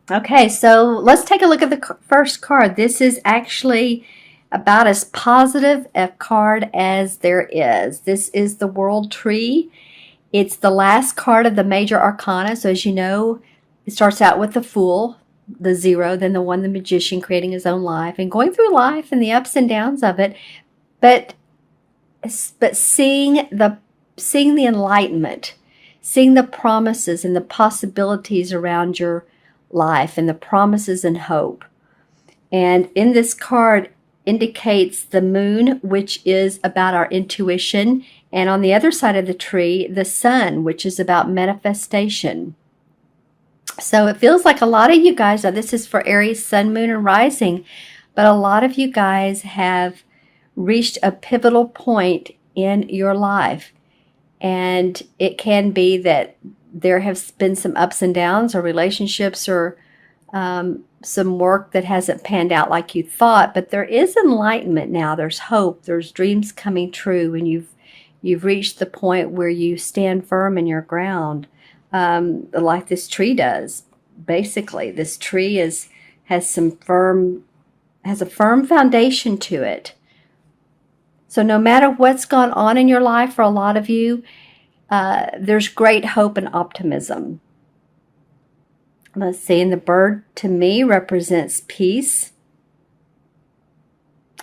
Okay, so let's take a look at the first card. This is actually about as positive a card as there is. This is the World Tree. It's the last card of the major arcana. So as you know, it starts out with the Fool, the Zero, then the One, the Magician, creating his own life and going through life and the ups and downs of it. But seeing the enlightenment, seeing the promises and the possibilities around your life and the promises and hope. And in this card indicates the moon, which is about our intuition, and on the other side of the tree, the sun, which is about manifestation. So it feels like a lot of you guys, now this is for Aries, sun, moon, and rising, but a lot of you guys have reached a pivotal point in your life. And it can be that there have been some ups and downs or relationships or some work that hasn't panned out like you thought, but there is enlightenment now. There's hope. There's dreams coming true, and you've reached the point where you stand firm in your ground, like this tree does. Basically, this tree has a firm foundation to it. So no matter what's gone on in your life, for a lot of you, there's great hope and optimism. Let's see, and the bird to me represents peace.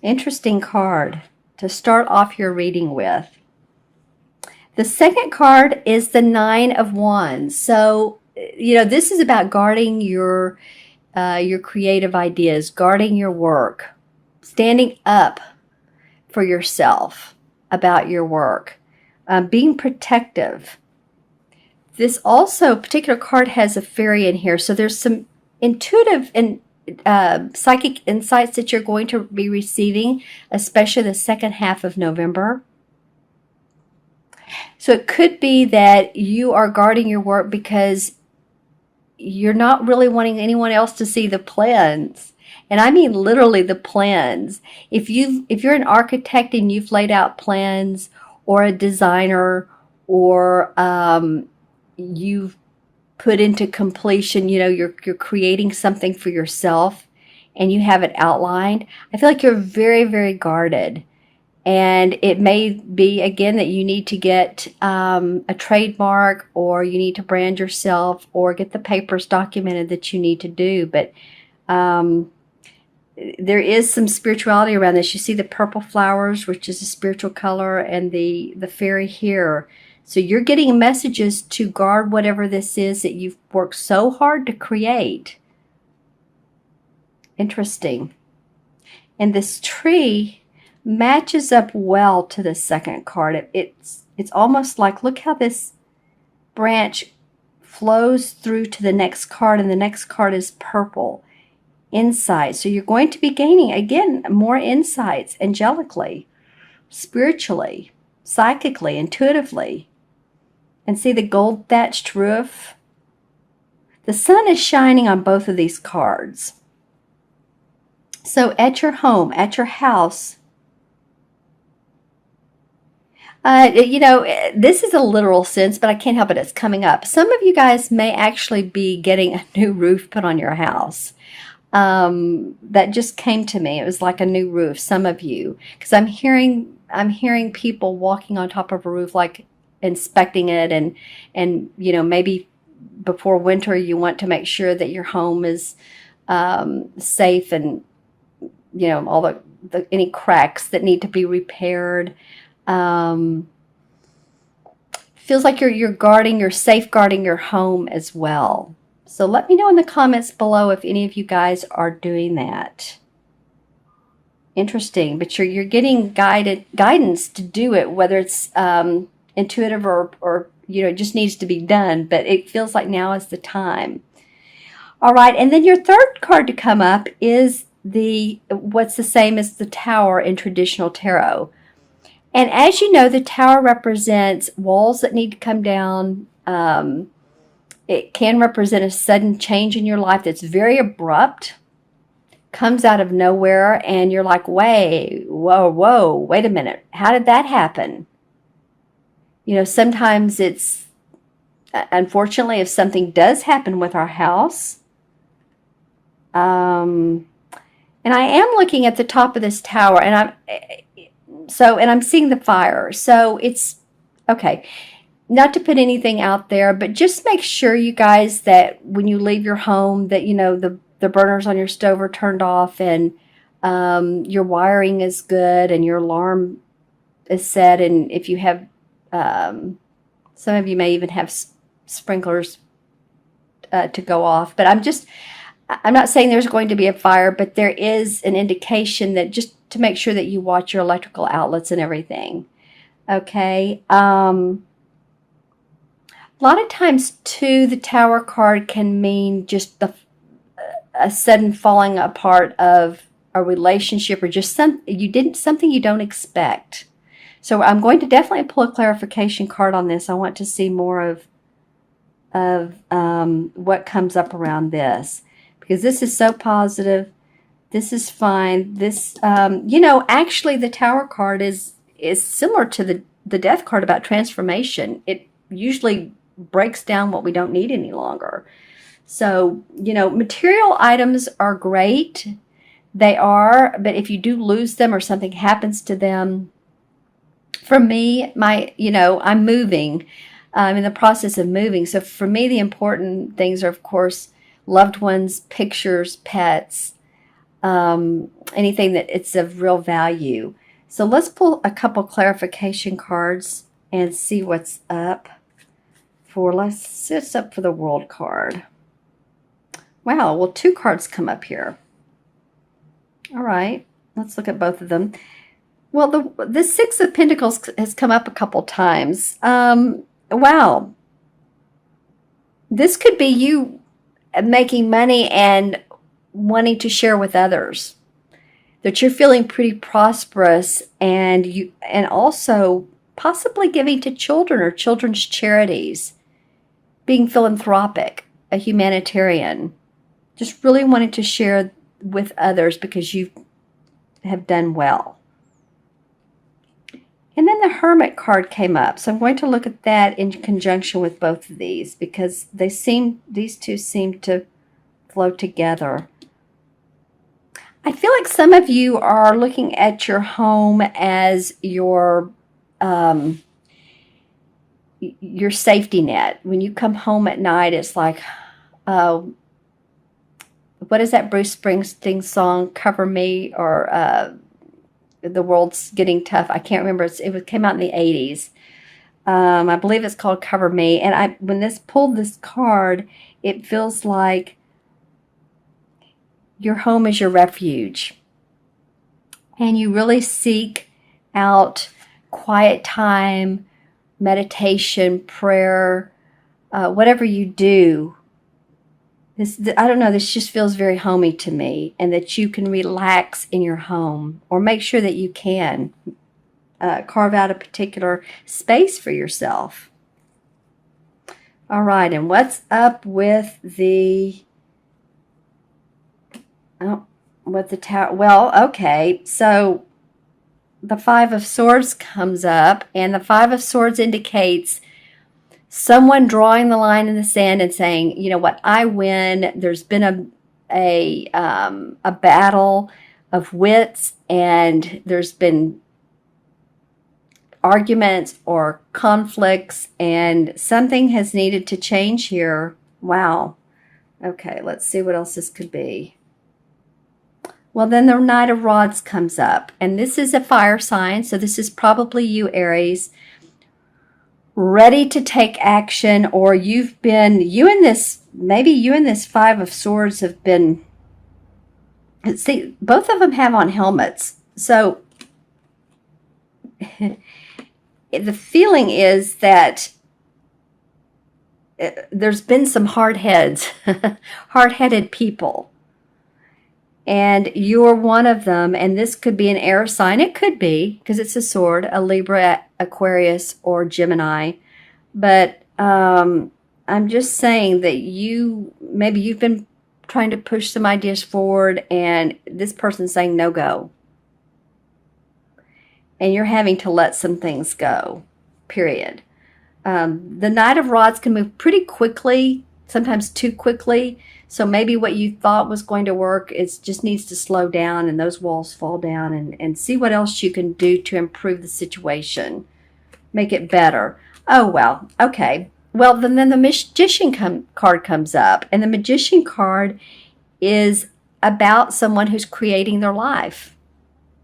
Interesting card to start off your reading with. The second card is the Nine of Wands. So, this is about guarding your creative ideas, guarding your work, standing up for yourself about your work, being protective. This also particular card has a fairy in here, so there's some intuitive and psychic insights that you're going to be receiving, especially the second half of November. So it could be that you are guarding your work because you're not really wanting anyone else to see the plans. And I mean literally the plans. If you're an architect and you've laid out plans, or a designer, or you've put into completion, you're creating something for yourself and you have it outlined, I feel like you're very, very guarded. And it may be, again, that you need to get a trademark, or you need to brand yourself, or get the papers documented that you need to do. But there is some spirituality around this. You see the purple flowers, which is a spiritual color, and the fairy here. So you're getting messages to guard whatever this is that you've worked so hard to create. Interesting. And this tree matches up well to the second card. It's almost like, look how this branch flows through to the next card, and the next card is purple. Insight. So you're going to be gaining, again, more insights angelically, spiritually, psychically, intuitively. And see the gold thatched roof? The sun is shining on both of these cards. So at your home, at your house, this is a literal sense, but I can't help it. It's coming up. Some of you guys may actually be getting a new roof put on your house. That just came to me. It was like a new roof. Some of you, because I'm hearing people walking on top of a roof, like inspecting it, and maybe before winter you want to make sure that your home is safe, and all the any cracks that need to be repaired. Feels like you're safeguarding your home as well. So let me know in the comments below if any of you guys are doing that. Interesting, but you're getting guidance to do it, whether it's intuitive or it just needs to be done. But it feels like now is the time. All right, and then your third card to come up is what's the same as the Tower in traditional tarot. And as you know, the Tower represents walls that need to come down. It can represent a sudden change in your life that's very abrupt, comes out of nowhere, and you're like, wait a minute. How did that happen? Sometimes it's, unfortunately, if something does happen with our house, And I am looking at the top of this tower, and I'm seeing the fire. So it's okay. Not to put anything out there, but just make sure, you guys, that when you leave your home, that the burners on your stove are turned off, and your wiring is good, and your alarm is set. And if you have, some of you may even have sprinklers to go off. But I'm not saying there's going to be a fire, but there is an indication that, just to make sure that you watch your electrical outlets and everything. Okay. A lot of times, too, the Tower card can mean just a sudden falling apart of a relationship, or just something you don't expect. So I'm going to definitely pull a clarification card on this. I want to see more of what comes up around this, because this is so positive. This is fine. This, actually, the Tower card is similar to the Death card about transformation. It usually breaks down what we don't need any longer. So, material items are great. They are, but if you do lose them or something happens to them, for me, I'm moving. I'm in the process of moving. So for me, the important things are, of course, loved ones, pictures, pets, anything that it's of real value. So let's pull a couple clarification cards and see what's up. Let's sit up for the World card. Wow, well, 2 cards come up here. All right, let's look at both of them. Well, the 6 of Pentacles has come up a couple times. Wow. This could be you making money and wanting to share with others. That you're feeling pretty prosperous, and also possibly giving to children or children's charities. Being philanthropic, a humanitarian, just really wanting to share with others because you have done well. And then the Hermit card came up. So I'm going to look at that in conjunction with both of these, because these two seem to flow together. I feel like some of you are looking at your home as your safety net. When you come home at night, it's like, what is that Bruce Springsteen song, Cover Me, or The World's Getting Tough? I can't remember. It came out in the 80s. I believe it's called Cover Me. And when this pulled this card, it feels like your home is your refuge. And you really seek out quiet time, meditation, prayer, whatever you do. I don't know, this just feels very homey to me, and that you can relax in your home, or make sure that you can carve out a particular space for yourself. All right, and what's up with the tower? Well, okay, so the 5 of Swords comes up, and the 5 of Swords indicates someone drawing the line in the sand and saying, you know what, I win. There's been a battle of wits, and there's been arguments or conflicts, and something has needed to change here. Wow. Okay, let's see what else this could be. Well, then the Knight of Rods comes up, and this is a fire sign, so this is probably you, Aries, ready to take action, or maybe you and this 5 of Swords have been, see, both of them have on helmets, so the feeling is that there's been some hard-headed people. And you're one of them, and this could be an air sign. It could be, because it's a sword, a Libra, Aquarius, or Gemini. But I'm just saying that maybe you've been trying to push some ideas forward, and this person's saying no go. And you're having to let some things go, period. The Knight of Rods can move pretty quickly sometimes too quickly. So maybe what you thought was going to work is just needs to slow down and those walls fall down, and see what else you can do to improve the situation, make it better. Oh, well, okay. Well, then the magician card comes up, and the magician card is about someone who's creating their life.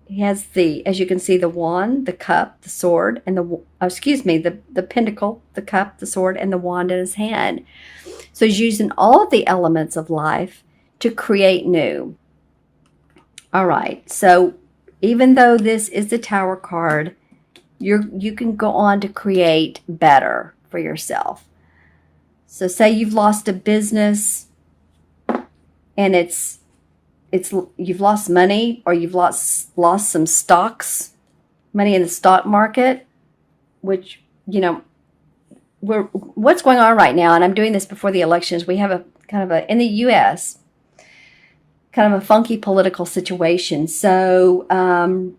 He has as you can see, the wand, the cup, the sword, and the pentacle, the cup, the sword, and the wand in his hand. So he's using all of the elements of life to create new. All right. So even though this is the Tower card, you can go on to create better for yourself. So say you've lost a business and you've lost money, or you've lost some stocks, money in the stock market, which, what's going on right now, and I'm doing this before the elections, we have a kind of in the U.S., kind of a funky political situation. So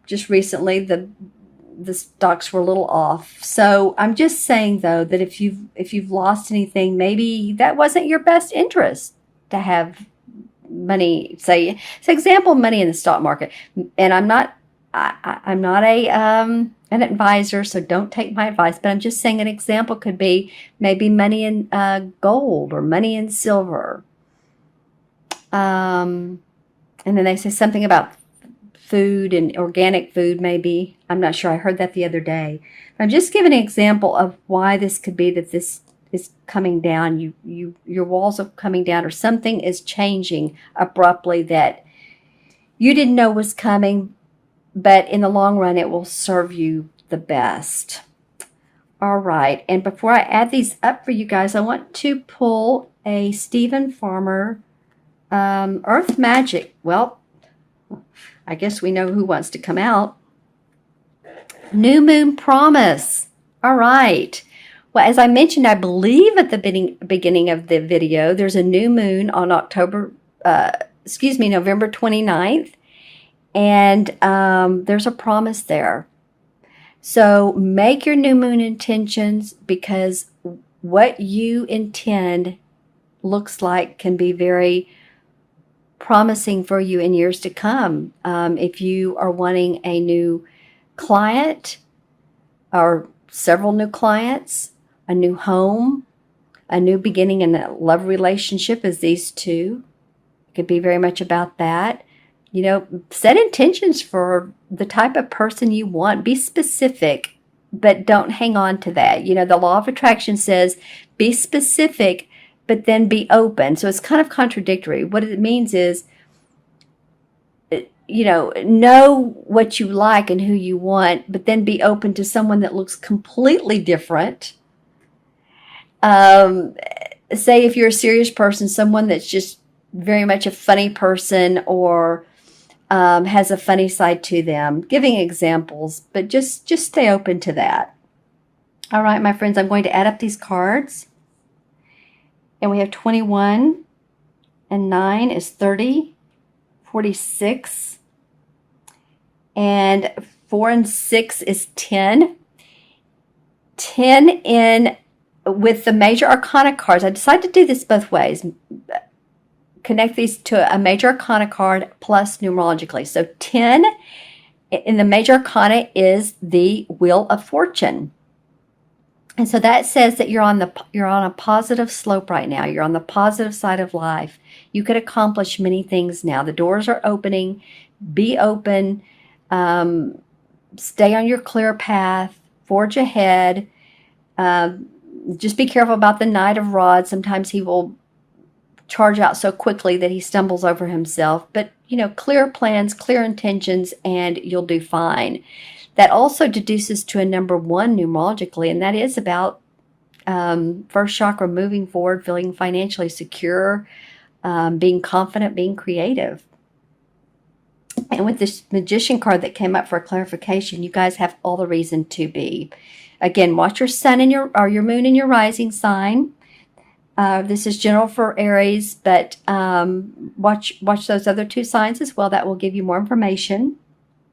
just recently the stocks were a little off. So I'm just saying, though, that if you've lost anything, maybe that wasn't your best interest to have money, say example, money in the stock market. And I'm not an advisor, so don't take my advice, but I'm just saying an example could be maybe money in gold or money in silver. And then they say something about food and organic food, maybe. I'm not sure. I heard that the other day. I'm just giving an example of why this could be that this is coming down. Your walls are coming down, or something is changing abruptly that you didn't know was coming, but in the long run, it will serve you the best. All right. And before I add these up for you guys, I want to pull a Stephen Farmer Earth Magic. Well, I guess we know who wants to come out. New Moon Promise. All right. Well, as I mentioned, I believe at the beginning of the video, there's a new moon on November 29th. And there's a promise there. So make your new moon intentions, because what you intend looks like can be very promising for you in years to come. If you are wanting a new client or several new clients, a new home, a new beginning in a love relationship, as these two, it could be very much about that. Set intentions for the type of person you want. Be specific, but don't hang on to that. The law of attraction says be specific, but then be open. So it's kind of contradictory. What it means is, know what you like and who you want, but then be open to someone that looks completely different. Say if you're a serious person, someone that's just very much a funny person, or has a funny side to them. Giving examples, but just stay open to that. All right, my friends, I'm going to add up these cards. And we have 21, and 9 is 30, 46, and 4 and 6 is 10. 10 in with the major arcana cards. I decided to do this both ways. Connect these to a major arcana card plus numerologically. So 10 in the major arcana is the Wheel of Fortune. And so that says that you're on a positive slope right now. You're on the positive side of life. You could accomplish many things now. The doors are opening. Be open. Stay on your clear path. Forge ahead. Just be careful about the Knight of Rods. Sometimes he will charge out so quickly that he stumbles over himself. But, clear plans, clear intentions, and you'll do fine. That also deduces to a number 1 numerologically, and that is about first chakra, moving forward, feeling financially secure, being confident, being creative. And with this Magician card that came up for clarification, you guys have all the reason to be. Again, watch your sun and your moon and your rising sign. This is general for Aries, but watch those other 2 signs as well. That will give you more information.